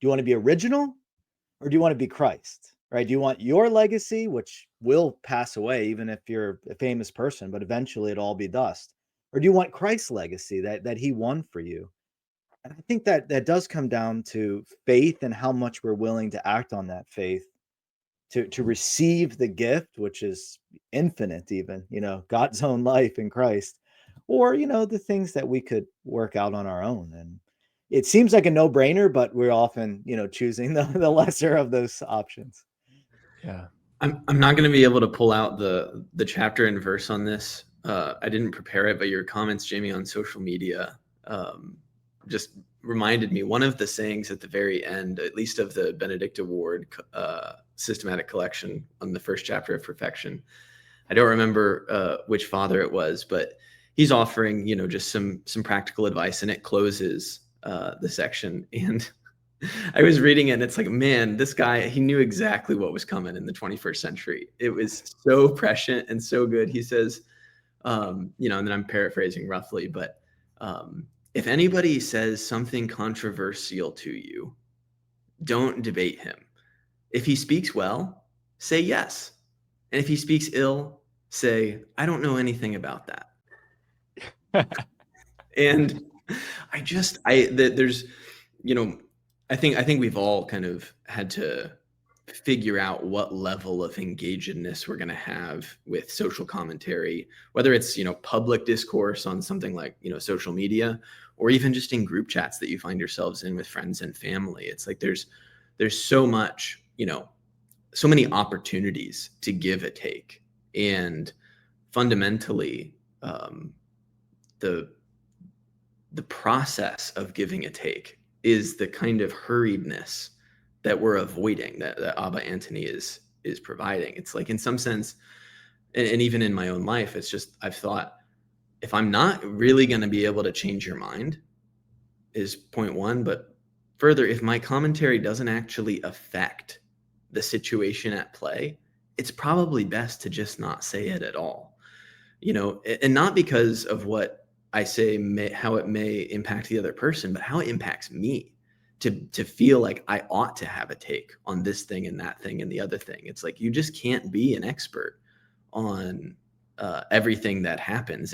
Do you want to be original, or do you want to be Christ? Right? Do you want your legacy, which will pass away even if you're a famous person, but eventually it'll all be dust? Or do you want Christ's legacy that he won for you? And I think that does come down to faith and how much we're willing to act on that faith to receive the gift, which is infinite, even, God's own life in Christ, or, the things that we could work out on our own. And it seems like a no-brainer, but we're often, choosing the lesser of those options. Yeah. I'm not going to be able to pull out the chapter and verse on this. I didn't prepare it, but your comments, Jamie, on social media just reminded me. One of the sayings at the very end, at least of the Benedict Award systematic collection on the first chapter of Perfection, I don't remember which father it was, but he's offering, just some practical advice, and it closes the section. And I was reading it, and it's like, man, this guy, he knew exactly what was coming in the 21st century. It was so prescient and so good. He says, and then I'm paraphrasing roughly, but if anybody says something controversial to you, don't debate him. If he speaks well, say yes. And if he speaks ill, say, I don't know anything about that. And there's, I think we've all kind of had to figure out what level of engagedness we're going to have with social commentary, whether it's, public discourse on something like, social media, or even just in group chats that you find yourselves in with friends and family. It's like there's so much, so many opportunities to give a take. And fundamentally, the process of giving a take is the kind of hurriedness that we're avoiding, that Abba Antony is providing. It's like, in some sense, and even in my own life, it's just, I've thought, if I'm not really going to be able to change your mind, is point one, but further, if my commentary doesn't actually affect the situation at play, it's probably best to just not say it at all. And not because of what I say, how it may impact the other person, but how it impacts me to feel like I ought to have a take on this thing and that thing and the other thing. It's like, you just can't be an expert on everything that happens.